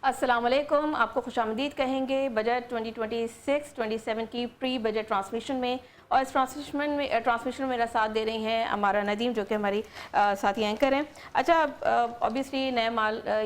अस्सलाम वालेकुम, आपको खुशामदीद कहेंगे बजट 2026-27 की प्री बजट ट्रांसमिशन में। और इस ट्रांसमिशन में मेरा साथ दे रही हैं हमारा नदीम, जो कि हमारी साथी एंकर हैं। अच्छा, ऑब्वियसली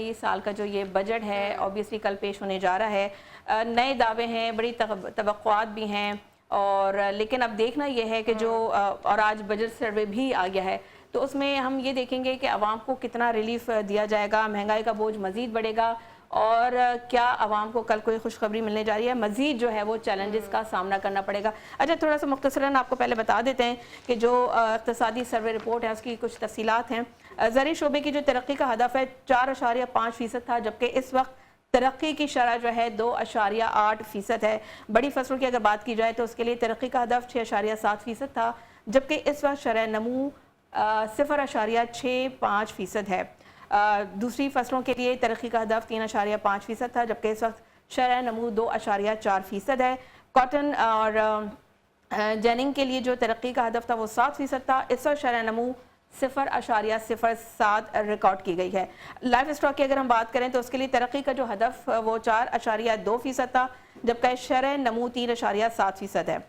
ये साल का जो ये बजट है ऑब्वियसली कल पेश होने जा रहा है। नए दावे हैं, बड़ी तवक्कुआत भी हैं, और लेकिन अब देखना ये है कि जो और आज बजट सर्वे भी आ गया है, तो उसमें हम ये देखेंगे कि आवाम को कितना रिलीफ दिया जाएगा, महंगाई का बोझ मज़ीद बढ़ेगा, और क्या आवाम को कल कोई खुशखबरी मिलने जा रही है, मज़ीद जो है वो चैलेंजेस का सामना करना पड़ेगा। अच्छा, थोड़ा सा मुख्तसरन आपको पहले बता देते हैं कि जो इक़्तिसादी सर्वे रिपोर्ट है उसकी कुछ तफसीलात हैं। ज़रूरी शोबे की जो तरक्की का हदफ है 4.5% था, जबकि इस वक्त तरक्की की शरह जो है 2.8% है। बड़ी फसलों की अगर बात की जाए तो उसके लिए तरक्की का हदफ 6.7% था, जबकि इस वक्त शरह नमू 0.65% है। दूसरी फसलों के लिए तरक्की का हदफ 3.5% था, जबकि इस वक्त शरह नमू 2.4% है। कॉटन और जेनिंग के लिए जो तरक्की का हदफ था वो 7% था, इस वक्त शरह नमू 0.07 रिकॉर्ड की गई है। लाइफ स्टॉक की अगर हम बात करें तो उसके लिए तरक्की का जो हदफ वो 4.2% था, जबकि शरह नमू 3.7% है।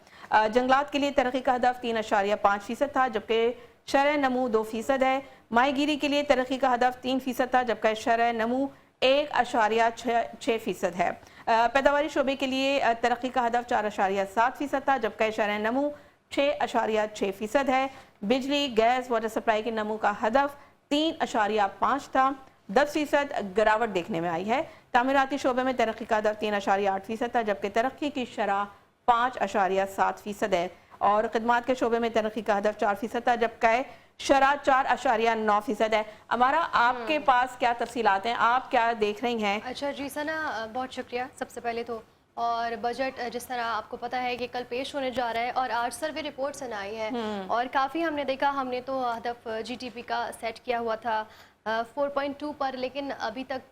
जंगलात के लिए तरक्की का हदफ 3.5% था, जबकि शरह नमू 2% है। माहीगीरी के लिए तरक्की का हदफ 3% था, जबकि शरह नमू 1.6% है। पैदावारी शोबे के लिए तरक्की का हदफ 4.7% था, जबकि शरह नमू 6.6% है। बिजली, गैस, वाटर सप्लाई के नमू का हदफ 3.5 था, 10% गिरावट देखने में आई है। तामीराती शोबे में तरक्की का हदफ 3.8% था, जबकि तरक्की की शरह 5.7% है। और खिदमात के शोबे में तरक्की का हदफ 4% था, जबकि शरह 4.9% है। हमारा आपके पास क्या तफसीलात हैं, आप क्या देख रही हैं? अच्छा जी सना, बहुत शुक्रिया सबसे पहले तो। और बजट जिस तरह आपको पता है कि कल पेश होने जा रहा है और आज सर्वे रिपोर्ट आई है, और काफ़ी हमने देखा, हमने तो हदफ जीडीपी का सेट किया हुआ था 4.2 पर, लेकिन अभी तक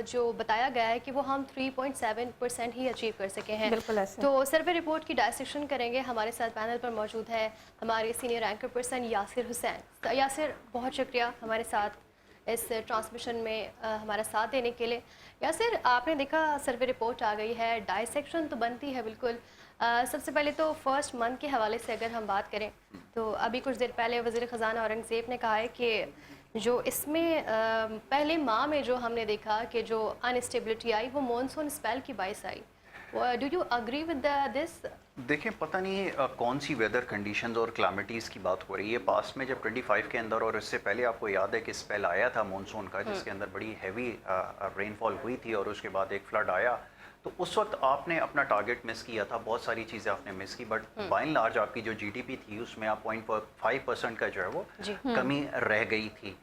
जो बताया गया है कि वो हम 3.7% ही अचीव कर सके हैं। बिल्कुल ऐसे। तो सर्वे रिपोर्ट की डायसेक्शन करेंगे। हमारे साथ पैनल पर मौजूद है हमारे senior anchor person Yasir Hussain. Yasir, बहुत शुक्रिया हमारे साथ इस ट्रांसमिशन में हमारा साथ देने के लिए। यासिर, आपने देखा सर्वे रिपोर्ट आ गई है, डायसेक्शन तो बनती है बिल्कुल। सबसे पहले तो फर्स्ट मंथ के हवाले से अगर हम बात करें तो अभी कुछ देर पहले वज़ीर ख़जाना औरंगज़ेब ने कहा है कि जो इसमें पहले माह में जो हमने देखा कि जो अनस्टेबिलिटी आई वो मॉनसून स्पेल की बाइस आई। Do you agree with this? देखें, पता नहीं कौन सी वेदर कंडीशंस और क्लामिटीज़ की बात हो रही है। पास्ट में जब 25 के अंदर और इससे पहले आपको याद है कि स्पेल आया था मॉनसून का, जिसके अंदर बड़ी हैवी रेनफॉल हुई थी और उसके बाद एक फ्लड आया, तो उस वक्त आपने अपना टारगेट मिस किया था, बहुत सारी चीज़ें आपने मिस की, बट बाय एंड लार्ज आपकी जो जीडीपी थी उसमें आप 0.5% का जो है वो कमी रह गई थी।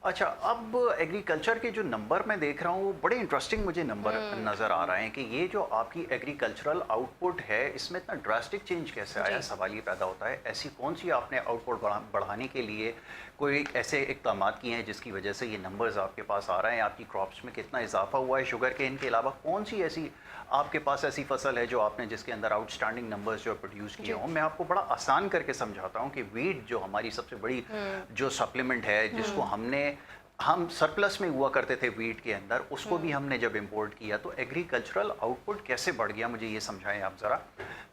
अच्छा, अब एग्रीकल्चर के जो नंबर मैं देख रहा हूँ वो बड़े इंटरेस्टिंग मुझे नंबर नज़र आ रहे हैं कि ये जो आपकी एग्रीकल्चरल आउटपुट है इसमें इतना ड्रास्टिक चेंज कैसे आया। सवाल ये पैदा होता है, ऐसी कौन सी आपने आउटपुट बढ़ाने के लिए कोई ऐसे इक़दाम किए हैं जिसकी वजह से ये नंबर्स आपके पास आ रहे हैं। आपकी क्रॉप्स में कितना इजाफा हुआ है शुगर केन के अलावा, कौन सी ऐसी आपके पास ऐसी फसल है जो आपने जिसके अंदर आउटस्टैंडिंग नंबर्स जो प्रोड्यूस किए हों। मैं आपको बड़ा आसान करके समझाता हूँ कि वीट जो हमारी सबसे बड़ी जो सप्लीमेंट है, जिसको हम सरप्लस में हुआ करते थे वीट के अंदर, उसको भी हमने जब इंपोर्ट किया तो एग्रीकल्चरल आउटपुट कैसे बढ़ गया, मुझे ये समझाएं आप ज़रा।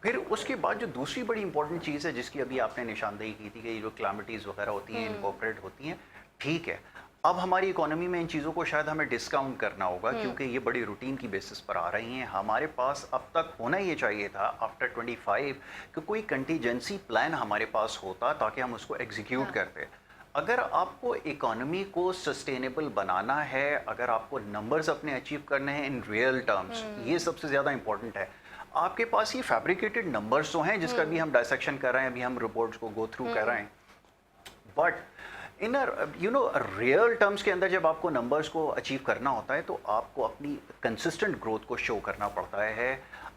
फिर उसके बाद जो दूसरी बड़ी इंपॉर्टेंट चीज़ है जिसकी अभी आपने निशानदेही की थी कि ये जो क्लामिटीज़ वगैरह होती हैं इनकॉर्पोरेट होती हैं, ठीक है, अब हमारी इकोनॉमी में इन चीज़ों को शायद हमें डिस्काउंट करना होगा क्योंकि ये बड़ी रूटीन की बेसिस पर आ रही हैं। हमारे पास अब तक होना ये चाहिए था आफ्टर 25 कि कोई कंटीजेंसी प्लान हमारे पास होता ताकि हम उसको एग्जीक्यूट करते। अगर आपको इकोनॉमी को सस्टेनेबल बनाना है, अगर आपको नंबर्स अपने अचीव करने हैं इन रियल टर्म्स, ये सबसे ज़्यादा इंपॉर्टेंट है। आपके पास ये फैब्रिकेटेड नंबर्स तो हैं जिसका भी हम डायसेक्शन कर रहे हैं, अभी हम रिपोर्ट्स को गो थ्रू कर रहे हैं, बट इन रियल टर्म्स के अंदर जब आपको नंबर्स को अचीव करना होता है तो आपको अपनी कंसिस्टेंट ग्रोथ को शो करना पड़ता है।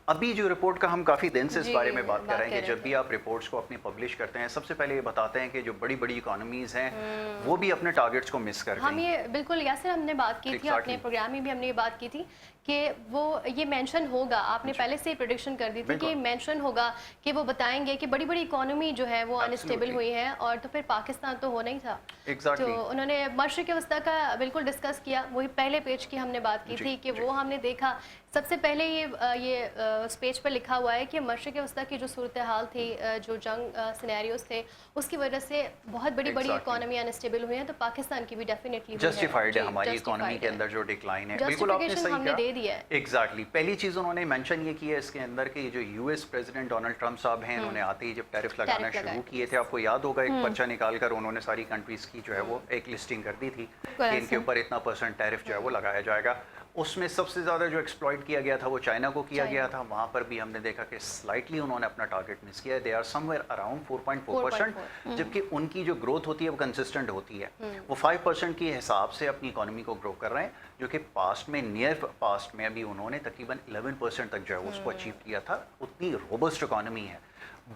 अभी जो रिपोर्ट का हम काफ़ी दिन से इस जी, बारे में बात कर बात रहे हैं कर कि रहे जब भी आप रिपोर्ट्स को अपनी पब्लिश करते हैं सबसे पहले ये बताते हैं कि जो बड़ी बड़ी इकोनॉमीज़ हैं वो भी अपने टारगेट्स को मिस कर हम गई। ये बिल्कुल यासिर हमने बात की थी अपने प्रोग्राम में भी हमने ये बात की थी कि वो ये मेंशन होगा, आपने पहले से ही प्रेडिक्शन कर दी थी कि मेंशन होगा कि वो बताएंगे कि बड़ी बड़ी इकोनॉमी जो है वो अनस्टेबल हुई है, और तो फिर पाकिस्तान तो होना ही था। Exactly. तो उन्होंने मशरिक़ वस्ता का बिल्कुल डिस्कस किया, वही पहले पेज की हमने बात की थी कि वो हमने देखा सबसे पहले ये उस पेज पर लिखा हुआ है कि मशरिक़ वस्ता की जो सूरत हाल थी, जो जंग सिनेरियोस थे, उसकी वजह से बहुत बड़ी बड़ी इकोनॉमी अनस्टेबल हुई है, तो पाकिस्तान की भी डेफिनेटली जस्टिफाइड है हमारी इकोनॉमी के अंदर जो डिक्लाइन है। बिल्कुल आपने सही हमने दे दिया है। एग्जैक्टली पहली चीज़ उन्होंने मेंशन ये की है इसके अंदर कि जो यूएस प्रेसिडेंट डोनाल्ड ट्रंप साहब हैं, उन्होंने आते ही जब टैरिफ लगाना शुरू किए थे, आपको याद होगा एक पर्चा निकाल कर उन्होंने सारी कंट्रीज की जो है वो एक लिस्टिंग कर दी थी कि इनके ऊपर इतना % टैरिफ जो है वो लगाया जाएगा। उसमें सबसे ज़्यादा जो एक्सप्लॉइट किया गया था वो चाइना को किया गया था। वहाँ पर भी हमने देखा कि स्लाइटली उन्होंने अपना टारगेट मिस किया है। दे आर समवेयर अराउंड 4.4%, जबकि उनकी जो ग्रोथ होती है वो कंसिस्टेंट होती है। वो 5% के हिसाब से अपनी इकोनॉमी को ग्रो कर रहे हैं, जो कि पास्ट में नियर पास्ट में अभी उन्होंने तकरीबन 11% तक जो है उसको अचीव किया था। उतनी रोबस्ट इकोनॉमी है।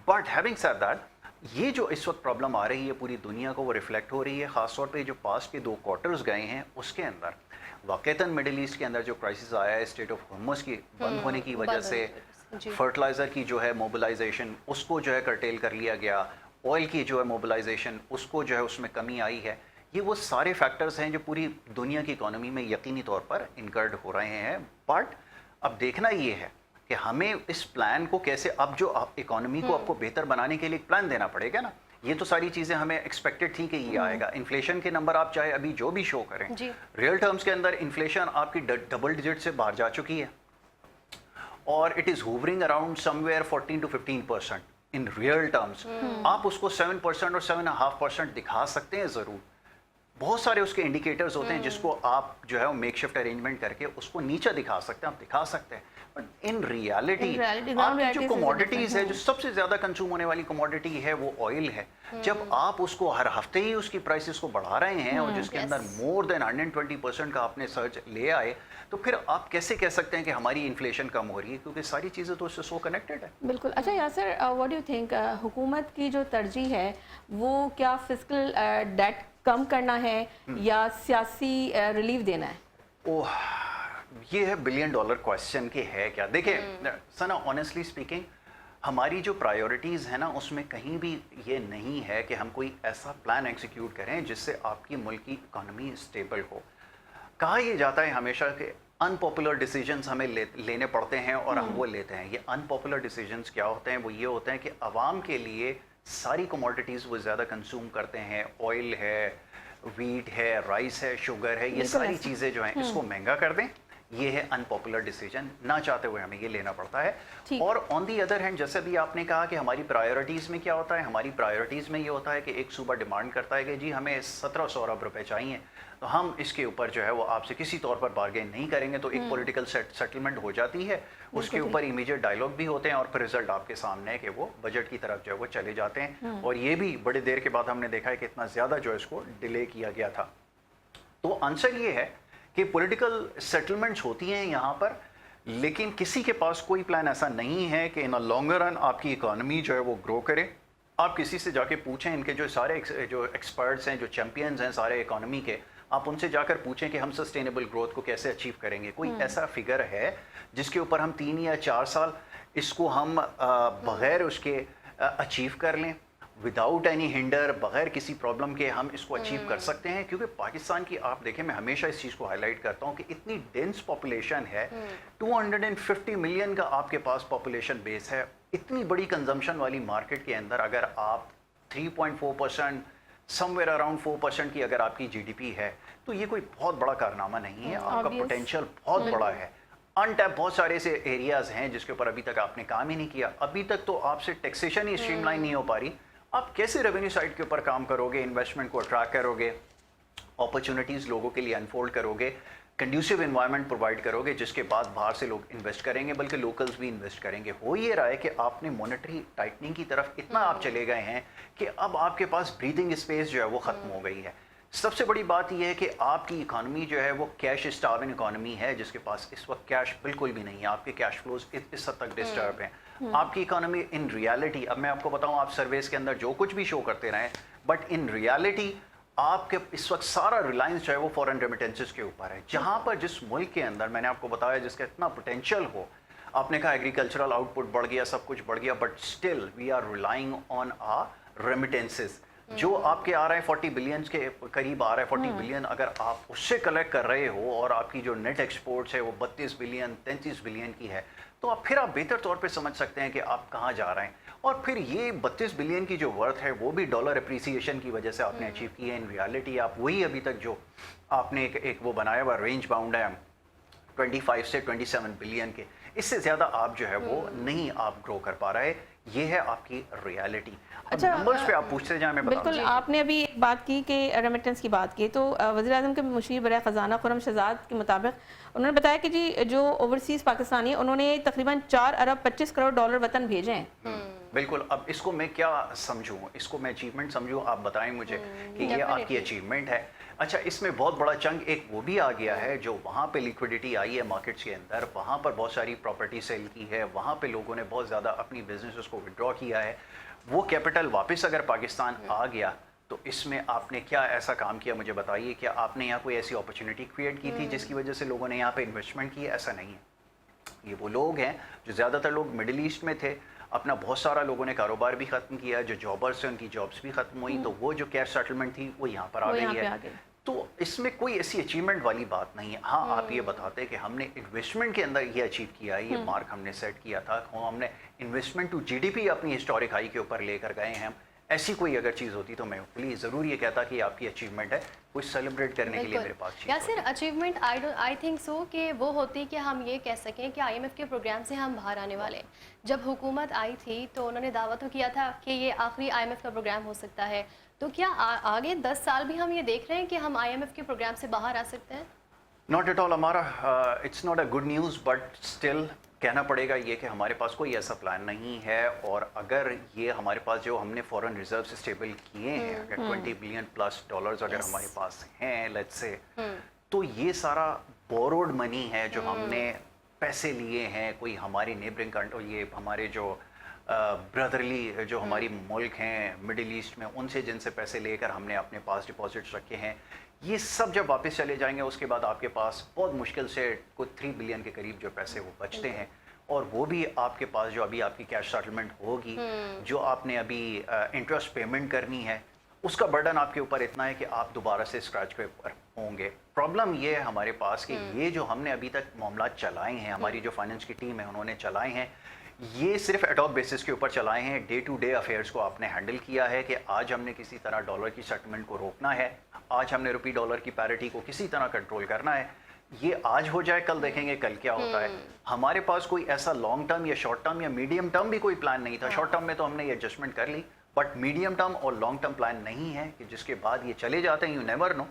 बट हैविंग सेड दैट, ये जो इस वक्त प्रॉब्लम आ रही है पूरी दुनिया को वो रिफ्लेक्ट हो रही है, ख़ासतौर पे जो पास्ट के 2 क्वार्टर्स गए हैं उसके अंदर वाक़तन मिडिल ईस्ट के अंदर जो क्राइसिस आया है स्टेट ऑफ हॉर्मुज़ की बंद होने की वजह से, फर्टिलाइज़र की जो है मोबिलाइजेशन उसको जो है कर्टेल कर लिया गया, ऑयल की जो है मोबिलाइजेशन उसको जो है उसमें कमी आई है। ये वो सारे फैक्टर्स हैं जो पूरी दुनिया की इकोनॉमी में यकीनी तौर पर इनकर्ड हो रहे हैं। बट अब देखना ये है कि हमें इस प्लान को कैसे, अब जो इकोनॉमी को आपको बेहतर बनाने के लिए एक प्लान देना पड़ेगा ना। ये तो सारी चीज़ें हमें एक्सपेक्टेड थी कि ये आएगा। इन्फ्लेशन के नंबर आप चाहे अभी जो भी शो करें, रियल टर्म्स के अंदर इन्फ्लेशन आपकी डबल डिजिट से बाहर जा चुकी है और it is hovering around somewhere 14 to 15% in real terms. आप उसको 7% और 7.5% दिखा सकते हैं ज़रूर। बहुत सारे उसके इंडिकेटर्स होते हैं जिसको आप जो है वो मेक शिफ्ट अरेंजमेंट करके उसको नीचे दिखा सकते हैं, आप दिखा सकते हैं। बट इन रियलिटी आपकी जो कमोडिटीज़ है, जो सबसे ज़्यादा कंज्यूम होने वाली कमोडिटी है वो ऑयल है। जब आप उसको हर हफ्ते ही उसकी प्राइसेस को बढ़ा रहे हैं और जिसके अंदर मोर देन 120% का आपने सर्च ले आए, तो फिर आप कैसे कह सकते हैं कि हमारी इन्फ्लेशन कम हो रही है, क्योंकि सारी चीज़ें तो उससे सो कनेक्टेड है। बिल्कुल। अच्छा Yasir, what do you think, हुकूमत की जो तरजीह है वो क्या फिस्कल डेट कम करना है या सियासी रिलीफ देना है? ओह, ये है $1 बिलियन क्वेश्चन कि है क्या। देखिए सना, ऑनेस्टली स्पीकिंग, हमारी जो प्रायोरिटीज़ है ना उसमें कहीं भी ये नहीं है कि हम कोई ऐसा प्लान एग्जीक्यूट करें जिससे आपकी मुल्क की इकॉनमी स्टेबल हो। कहा यह जाता है हमेशा कि अनपॉपुलर डिसीजंस हमें लेने पड़ते हैं और हम वो लेते हैं। ये अनपॉपुलर डिसीजंस क्या होते हैं? वो ये होते हैं कि आवाम के लिए सारी कमोडिटीज़ वो ज़्यादा कंज्यूम करते हैं। ऑयल है, वीट है, राइस है, शुगर है, ये सारी चीज़ें जो हैं इसको महंगा कर दें। ये है अनपॉपुलर डिसीजन, ना चाहते हुए हमें ये लेना पड़ता है। और ऑन दी अदर हैंड, जैसे भी आपने कहा कि हमारी प्रायोरिटीज़ में क्या होता है, हमारी प्रायोरिटीज़ में ये होता है कि एक सूबा डिमांड करता है कि जी हमें 1700 अरब रुपए चाहिए, तो हम इसके ऊपर जो है वो आपसे किसी तौर पर बार्गेन नहीं करेंगे। तो एक पॉलिटिकल सेटलमेंट हो जाती है, उसके ऊपर इमीडिएट डायलॉग भी होते हैं और फिर रिजल्ट आपके सामने है कि वो बजट की तरफ जो है वो चले जाते हैं। और ये भी बड़ी देर के बाद हमने देखा है कि इतना ज़्यादा जो है इसको डिले किया गया था। तो आंसर ये है कि पॉलिटिकल सेटलमेंट्स होती हैं यहाँ पर, लेकिन किसी के पास कोई प्लान ऐसा नहीं है कि इन अ लॉन्गर रन आपकी इकॉनमी जो है वो ग्रो करे। आप किसी से जाके पूछें, इनके जो सारे जो एक्सपर्ट्स हैं, जो चैम्पियंस हैं सारे इकॉनमी के, आप उनसे जाकर पूछें कि हम सस्टेनेबल ग्रोथ को कैसे अचीव करेंगे। कोई ऐसा फिगर है जिसके ऊपर हम 3 या 4 साल इसको हम बग़ैर उसके अचीव कर लें, विदाउट एनी हिंडर, बगैर किसी प्रॉब्लम के हम इसको अचीव कर सकते हैं? क्योंकि पाकिस्तान की आप देखें, मैं हमेशा इस चीज़ को हाईलाइट करता हूँ कि इतनी डेंस पॉपुलेशन है, 250 मिलियन का आपके पास पॉपुलेशन बेस है। इतनी बड़ी कंजम्पशन वाली मार्केट के अंदर अगर आप 3.4%, समवेयर अराउंड 4% की अगर आपकी जीडीपी है, तो ये कोई बहुत बड़ा कारनामा नहीं है। आपका पोटेंशियल बहुत बड़ा है। अनटैप बहुत सारे ऐसे एरियाज़ हैं जिसके ऊपर अभी तक आपने काम ही नहीं किया। अभी तक तो आपसे टैक्सेशन ही स्ट्रीमलाइन नहीं हो पा रही। आप कैसे रेवेन्यू साइड के ऊपर काम करोगे, इन्वेस्टमेंट को अट्रैक्ट करोगे, अपॉर्चुनिटीज़ लोगों के लिए अनफोल्ड करोगे, कंड्यूसिव एनवायरनमेंट प्रोवाइड करोगे, जिसके बाद बाहर से लोग इन्वेस्ट करेंगे, बल्कि लोकल्स भी इन्वेस्ट करेंगे। हो ये रहा है कि आपने मॉनेटरी टाइटनिंग की तरफ इतना आप चले गए हैं कि अब आपके पास ब्रीदिंग स्पेस जो है वो ख़त्म हो गई है। سب سے بڑی بات یہ ہے کہ آپ کی اکانومی جو ہے وہ کیش اسٹارون اکانومی ہے، جس کے پاس اس وقت کیش بالکل بھی نہیں ہے، آپ کے کیش فلوز اس حد تک ڈسٹرب ہیں۔ آپ کی اکانومی ان ریالٹی، اب میں آپ کو بتاؤں، آپ سرویز کے اندر جو کچھ بھی شو کرتے رہیں، بٹ ان ریالٹی آپ کے اس وقت سارا ریلائنس جو ہے وہ فورن ریمیٹنسز کے اوپر ہے، جہاں پر جس ملک کے اندر میں نے آپ کو بتایا جس کا اتنا پوٹینشیل ہو، آپ نے کہا ایگریکلچرل آؤٹ پٹ بڑھ گیا، سب کچھ بڑھ گیا، but still we are relying on remittances جو آپ کے آ رہے ہیں 40 بلین کے قریب آ رہا ہے، 40 بلین اگر آپ اس سے کلیکٹ کر رہے ہو اور آپ کی جو نیٹ ایکسپورٹس ہے وہ 32 بلین 33 بلین کی ہے، تو آپ پھر آپ بہتر طور پہ سمجھ سکتے ہیں کہ آپ کہاں جا رہے ہیں۔ اور پھر یہ 32 بلین کی جو ورتھ ہے وہ بھی ڈالر اپریسیشن کی وجہ سے آپ نے اچیو کی ہے۔ ان ریالٹی آپ وہی ابھی تک جو آپ نے ایک وہ بنایا ہوا رینج باؤنڈ ہے 25 سے 27 بلین کے، اس سے زیادہ آپ جو ہے وہ نہیں آپ گرو کر پا رہے، یہ ہے آپ کی ریالٹی۔ اچھا، نمبرز پہ آپ پوچھتے جائیں، میں بتاؤں۔ بالکل آپ نے ابھی ایک بات کی کہ ریمیٹنس کی بات کی، تو وزیر اعظم کے مشیر برائے خزانہ خرم شہزاد کے مطابق انہوں نے بتایا کہ جی جو اوورسیز پاکستانی ہیں انہوں نے تقریباً 4 ارب 25 کروڑ ڈالر وطن بھیجے ہیں۔ بالکل، اب اس کو میں کیا سمجھوں، اس کو میں اچیومنٹ سمجھوں، آپ بتائیں مجھے کہ یہ آپ کی اچیومنٹ ہے۔ اچھا، اس میں بہت بڑا چنک ایک وہ بھی آ گیا ہے جو وہاں پہ لیکوڈیٹی آئی ہے مارکیٹس کے اندر، وہاں پر بہت ساری پراپرٹی سیل کی ہے، وہاں پہ لوگوں نے بہت زیادہ اپنی بزنسز کو وڈرا کیا ہے، وہ کیپٹل واپس اگر پاکستان آ گیا تو اس میں آپ نے کیا ایسا کام کیا مجھے بتائیے، کہ آپ نے یہاں کوئی ایسی اپرچونٹی کریٹ کی تھی جس کی وجہ سے لوگوں نے یہاں پہ انویسٹمنٹ کی؟ ایسا نہیں ہے۔ یہ وہ لوگ ہیں جو زیادہ تر لوگ مڈل ایسٹ میں تھے، اپنا بہت سارا لوگوں نے کاروبار بھی ختم کیا، جو جابرز سے ان کی جابس بھی ختم ہوئی، تو وہ جو کیش سیٹلمنٹ تھی وہ یہاں پر آ گئی ہے۔ تو اس میں کوئی ایسی اچیومنٹ والی بات نہیں ہے۔ ہاں، آپ یہ بتاتے کہ ہم نے انویسٹمنٹ کے اندر یہ اچیو کیا ہے، یہ مارک ہم نے سیٹ کیا تھا، ہم نے investment to G D P اپنی ہسٹورک ہائی کے اوپر لے کر گئے ہیں۔ ایسی کوئی اگر چیز ہوتی تو میں پلیز ضرور یہ کہتا کہ آپ کی اچیومنٹ ہے، کوئی سیلیبریٹ کرنے کے لیے میرے پاس چیز یا صرف اچیومنٹ آئی تھنک سو کہ وہ ہوتی کہ ہم یہ کہہ سکیں کہ آئی ایم ایف کے پروگرام سے ہم باہر آنے والے ہیں۔ جب حکومت آئی تھی تو انہوں نے دعویٰ تو کیا تھا کہ یہ آخری آئی ایم ایف کا پروگرام ہو سکتا ہے، تو کیا آگے 10 سال بھی ہم یہ دیکھ رہے ہیں کہ ہم آئی ایم ایف کے پروگرام سے باہر آ سکتے ہیں؟ ناٹ ایٹ آل ہمارا، it's not a good news, but still کہنا پڑے گا یہ کہ ہمارے پاس کوئی ایسا پلان نہیں ہے، اور اگر یہ ہمارے پاس جو ہم نے فورن ریزرو اسٹیبل کیے ہیں، اگر 20 بلین پلس ڈالرز اگر ہمارے پاس ہیں لیٹس سے، تو یہ سارا بوروڈ منی ہے جو ہم نے پیسے لیے ہیں کوئی ہماری نیبرنگ کنٹری، یہ ہمارے جو برادرلی جو ہماری ملک ہیں مڈل ایسٹ میں، ان سے جن سے پیسے لے کر ہم نے اپنے پاس ڈپازٹس رکھے ہیں، یہ سب جب واپس چلے جائیں گے اس کے بعد آپ کے پاس بہت مشکل سے کوئی 3 بلین کے قریب جو پیسے وہ بچتے ہیں، اور وہ بھی آپ کے پاس جو ابھی آپ کی کیش سیٹلمنٹ ہوگی، جو آپ نے ابھی انٹرسٹ پیمنٹ کرنی ہے، اس کا برڈن آپ کے اوپر اتنا ہے کہ آپ دوبارہ سے اسکریچ کے اوپر ہوں گے۔ پرابلم یہ ہے ہمارے پاس کہ یہ جو ہم نے ابھی تک معاملات چلائے ہیں، ہماری جو فائننس کی ٹیم ہے انہوں نے چلائے ہیں، یہ صرف ایڈ ہاک بیسس کے اوپر چلائے ہیں، ڈے ٹو ڈے افیئرس کو آپ نے ہینڈل کیا ہے کہ آج ہم نے کسی طرح ڈالر کی سیٹلمنٹ کو روکنا ہے، آج ہم نے روپی ڈالر کی پیرٹی کو کسی طرح کنٹرول کرنا ہے، یہ آج ہو جائے، کل دیکھیں گے کل کیا ہوتا ہے۔ ہمارے پاس کوئی ایسا لانگ ٹرم یا شارٹ ٹرم یا میڈیم ٹرم بھی کوئی پلان نہیں تھا۔ شارٹ ٹرم میں تو ہم نے یہ ایڈجسٹمنٹ کر لی، بٹ میڈیم ٹرم اور لانگ ٹرم پلان نہیں ہے کہ جس کے بعد یہ چلے جاتے ہیں، یو نیور نو،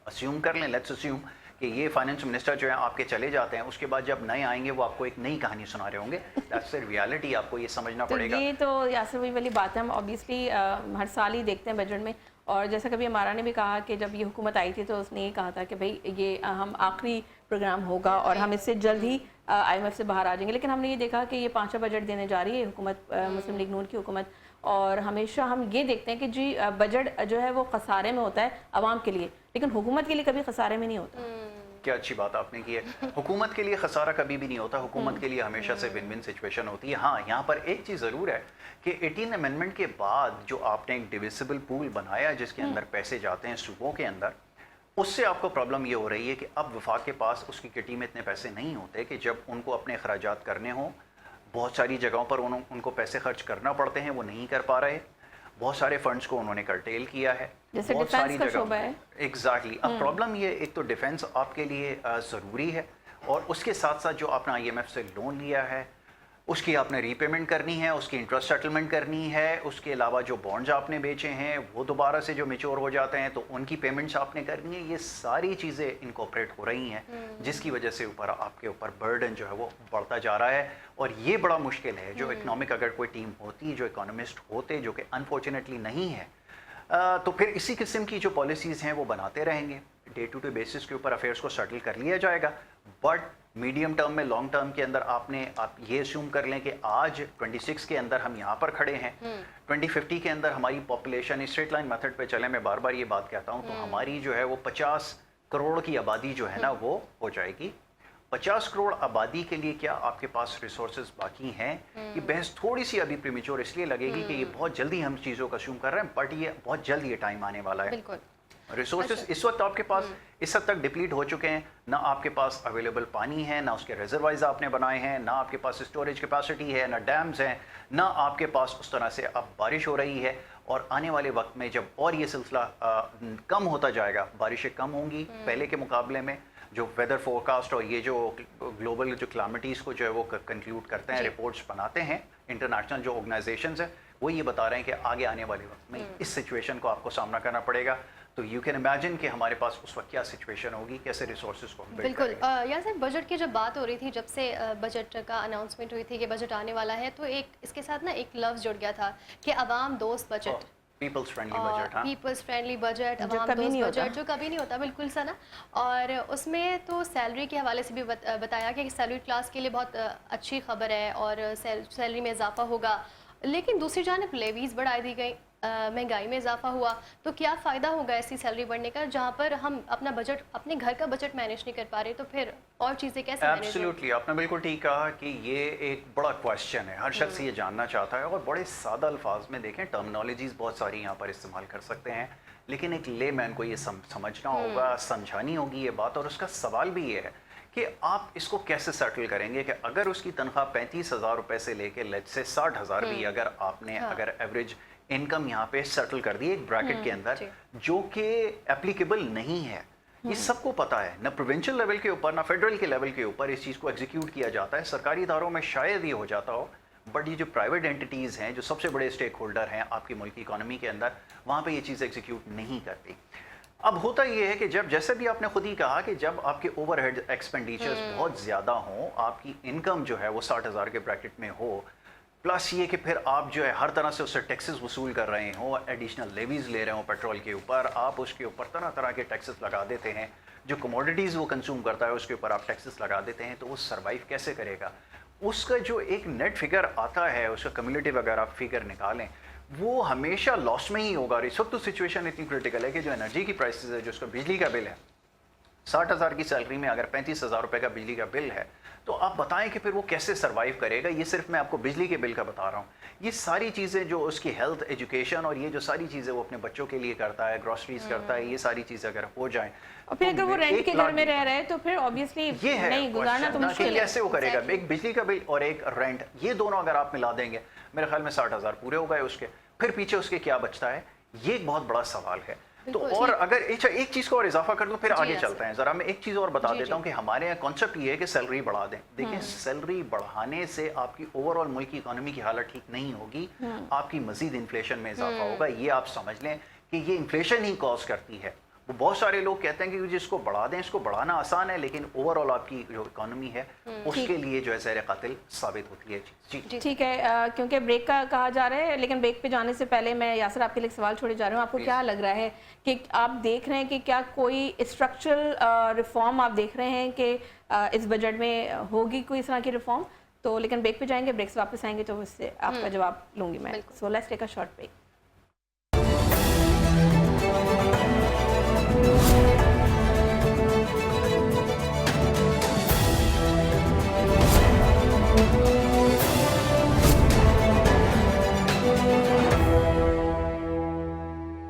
اسیوم کر لیں، لیٹس اسیوم کہ یہ فائنانس منسٹر جو ہیں آپ کے چلے جاتے ہیں، اس کے بعد جب نئے آئیں گے وہ آپ کو ایک نئی کہانی سنا رہے ہوں گے، دیٹس ریالٹی، آپ کو یہ سمجھنا پڑے گا۔ یہ تو یاسر بھائی والی بات ہے، ہم اوبیسلی ہر سال ہی دیکھتے ہیں بجٹ میں، اور جیسا کبھی ہمارا نے بھی کہا کہ جب یہ حکومت آئی تھی تو اس نے یہ کہا تھا کہ بھئی یہ ہم آخری پروگرام ہوگا اور ہم اس سے جلد ہی آئی ایم ایف سے باہر آ جائیں گے، لیکن ہم نے یہ دیکھا کہ یہ 5واں بجٹ دینے جا رہی ہے حکومت، مسلم لیگ نون کی حکومت، اور ہمیشہ ہم یہ دیکھتے ہیں کہ جی بجٹ جو ہے وہ خسارے میں ہوتا ہے عوام کے لیے، لیکن حکومت کے لیے کبھی خسارے میں نہیں ہوتا۔ کیا اچھی بات آپ نے کی ہے، حکومت کے لیے خسارہ کبھی بھی نہیں ہوتا، حکومت کے لیے ہمیشہ سے ون ون سچویشن ہوتی ہے۔ ہاں، یہاں پر ایک چیز ضرور ہے کہ 18 امینڈمنٹ کے بعد جو آپ نے ایک ڈویزیبل پول بنایا جس کے اندر پیسے جاتے ہیں صوبوں کے اندر، اس سے آپ کو پرابلم یہ ہو رہی ہے کہ اب وفاق کے پاس اس کی کٹی میں اتنے پیسے نہیں ہوتے کہ جب ان کو اپنے اخراجات کرنے ہوں، بہت ساری جگہوں پر ان کو پیسے خرچ کرنا پڑتے ہیں، وہ نہیں کر پا رہے، بہت سارے فنڈز کو انہوں نے کرٹیل کیا ہے، جیسے بہت ساری ڈیفینس کا شعبہ ہے۔ ایگزیکٹلی، اب پرابلم یہ ایک تو ڈیفینس آپ کے لیے ضروری ہے، اور اس کے ساتھ ساتھ جو آپ نے آئی ایم ایف سے لون لیا ہے اس کی آپ نے ری پیمنٹ کرنی ہے، اس کی انٹرسٹ سیٹلمنٹ کرنی ہے، اس کے علاوہ جو بانڈز آپ نے بیچے ہیں وہ دوبارہ سے جو میچور ہو جاتے ہیں تو ان کی پیمنٹس آپ نے کرنی ہے، یہ ساری چیزیں انکوپریٹ ہو رہی ہیں جس کی وجہ سے اوپر آپ کے اوپر برڈن جو ہے وہ بڑھتا جا رہا ہے، اور یہ بڑا مشکل ہے۔ جو اکنامک اگر کوئی ٹیم ہوتی، جو اکانومسٹ ہوتے، جو کہ انفارچونیٹلی نہیں ہے، तो फिर इसी किस्म की जो पॉलिसीज़ हैं वो बनाते रहेंगे, डे टू डे बेसिस के ऊपर अफेयर्स को सेटल कर लिया जाएगा। बट मीडियम टर्म में, लॉन्ग टर्म के अंदर आप ये अस्यूम कर लें कि आज 26 के अंदर हम यहाँ पर खड़े हैं, 2050 के अंदर हमारी पॉपुलेशन स्ट्रेट लाइन मेथड पे चले, मैं बार बार ये बात कहता हूँ, तो हमारी जो है वो 50 करोड़ की आबादी जो है ना वो हो जाएगी। 50 करोड़ आबादी के लिए क्या आपके पास रिसोर्सेज बाकी हैं? ये बहस थोड़ी सी अभी प्रीमेच्योर इसलिए लगेगी कि ये बहुत जल्दी हम चीज़ों का अस्यूम कर रहे हैं, बट ये बहुत जल्द ये टाइम आने वाला है। बिल्कुल। रिसोर्सेज इस वक्त आपके पास इस हद तक डिप्लीट हो चुके हैं, ना आपके पास अवेलेबल पानी है, ना उसके रिजर्वाइज आपने बनाए हैं, ना आपके पास स्टोरेज कैपेसिटी है, ना डैम्स हैं, ना आपके पास उस तरह से अब बारिश हो रही है। और आने वाले वक्त में जब और ये सिलसिला कम होता जाएगा, बारिशें कम होंगी पहले के मुकाबले में, जो वेदर फोरकास्ट और ये जो ग्लोबल जो क्लाइमेटीज़ को जो है वो कंक्लूड करते हैं, रिपोर्ट्स बनाते हैं, इंटरनेशनल जो ऑर्गेनाइजेशंस हैं वो ये बता रहे हैं कि आगे आने वाले वक्त में इस सिचुएशन को आपको सामना करना पड़ेगा। तो यू कैन इमेजिन कि हमारे पास उस वक्त क्या सिचुएशन होगी, कैसे रिसोर्सेज को बिल्कुल। यार सर, बजट की जब बात हो रही थी, जब से बजट का अनाउंसमेंट हुई थी कि बजट आने वाला है, तो एक इसके साथ ना एक लफ्ज़ जुड़ गया था कि अवाम दोस्त बजट, पीपल्स फ्रेंडली बजट। हाँ, पीपल्स फ्रेंडली बजट, जो अवाम कभी दोस्त नहीं होता। बजट, जो कभी नहीं होता, बिल्कुल सा ना। और उसमें तो सैलरी के हवाले से भी बताया कि सैलरी क्लास के लिए बहुत अच्छी खबर है और सैलरी में इजाफा होगा। लेकिन दूसरी जानब लेवीज़ बढ़ा दी गई, महंगाई में इजाफा हुआ, तो क्या फ़ायदा होगा ऐसी सैलरी बढ़ने का जहाँ पर हम अपना बजट, अपने घर का बजट मैनेज नहीं कर पा रहे, तो फिर और चीज़ें कैसे मैनेज होंगी? एब्सोल्युटली, आपने बिल्कुल ठीक कहा कि ये एक बड़ा क्वेश्चन है, हर शख्स ये जानना चाहता है। और बड़े सादा अल्फाज में देखें, टर्मिनोलॉजीज़ बहुत सारी यहाँ पर इस्तेमाल कर सकते हैं, लेकिन एक लेमैन को ये समझना होगा, समझानी होगी ये बात। और उसका सवाल भी ये है कि आप इसको कैसे सेटल करेंगे कि अगर उसकी तनख्वाह 35,000 रुपये से लेके लेट से 60,000 भी अगर आपने अगर एवरेज इनकम यहाँ पे सेटल कर दी एक ब्रैकेट के अंदर, जो कि एप्लीकेबल नहीं है, ये सबको पता है, ना प्रोविंशियल लेवल के ऊपर ना फेडरल के लेवल के ऊपर इस चीज़ को एग्जीक्यूट किया जाता है। सरकारी इदारों में शायद ये हो जाता हो, बट ये जो प्राइवेट एंटिटीज़ हैं, जो सबसे बड़े स्टेक होल्डर हैं आपकी मुल्क की इकॉनमी के अंदर, वहाँ पे ये चीज़ एग्जीक्यूट नहीं करती। अब होता ये है कि जब, जैसे भी आपने खुद ही कहा कि जब आपके ओवरहेड एक्सपेंडिचर्स बहुत ज़्यादा हों, आपकी इनकम जो है वो 60,000 के ब्रैकेट में हो, प्लस ये कि फिर आप जो है हर तरह से उससे टैक्सेस वसूल कर रहे हो, एडिशनल लेवीज़ ले रहे हो पेट्रोल के ऊपर, आप उसके ऊपर तरह तरह के टैक्सेस लगा देते हैं, जो कमोडिटीज़ वो कंज्यूम करता है उसके ऊपर आप टैक्सेस लगा देते हैं, तो वो सर्वाइव कैसे करेगा? उसका जो एक नेट फिगर आता है, उसका कम्युलेटिव अगर आप फिगर निकालें, वो हमेशा लॉस में ही होगा। और इस वक्त तो सिचुएशन इतनी क्रिटिकल है कि जो एनर्जी की प्राइसेस है, जो उसका बिजली का बिल है, 60,000 की सैलरी में अगर 35,000 रुपये का बिजली का बिल है, तो आप बताएं कि फिर वो कैसे सर्वाइव करेगा। ये सिर्फ मैं आपको बिजली के बिल का बता रहा हूँ, ये सारी चीज़ें जो उसकी हेल्थ, एजुकेशन और ये जो सारी चीज़ें वो अपने बच्चों के लिए करता है, ग्रॉसरीज करता है, ये सारी चीज़ें अगर हो जाएं, और फिर अगर वो रेंट के घर में रह रहे हैं तो फिर ऑब्वियसली ये है नहीं गुजारना तो मुश्किल है। कैसे वो करेगा? एक बिजली का बिल और एक रेंट, ये दोनों अगर आप मिला देंगे, मेरे ख्याल में 60,000 पूरे हो गए उसके, फिर पीछे उसके क्या बचता है, ये एक बहुत बड़ा सवाल है। तो और अगर एक चीज़ को और इजाफा कर दूं, फिर आगे चलते हैं। ज़रा मैं एक चीज़ और बता देता हूं कि हमारे यहाँ कॉन्सेप्ट ये है कि सैलरी बढ़ा दें। देखिए, सैलरी बढ़ाने से आपकी ओवरऑल मुल्क की इकोनॉमी की हालत ठीक नहीं होगी, आपकी मजीद इन्फ्लेशन में इजाफा होगा। ये आप समझ लें कि ये इन्फ्लेशन ही कॉज करती है। वो बहुत सारे लोग कहते हैं कि जिसको बढ़ा दें, इसको बढ़ाना आसान है, लेकिन ओवरऑल आपकी जो इकोनॉमी है उसके लिए जो है ज़हर कातिल साबित होती है। जी ठीक है, क्योंकि ब्रेक का कहा जा रहा है, लेकिन ब्रेक पे जाने से पहले मैं यासर आपके लिए सवाल छोड़े जा रहा हूँ। आपको क्या लग रहा है कि आप देख रहे हैं कि क्या कोई स्ट्रक्चरल रिफॉर्म आप देख रहे हैं कि इस बजट में होगी कोई इस तरह की रिफॉर्म? तो लेकिन ब्रेक पे जाएंगे, ब्रेक से वापस आएंगे तो उससे आपका जवाब लूँगी मैं। So let's take a short break.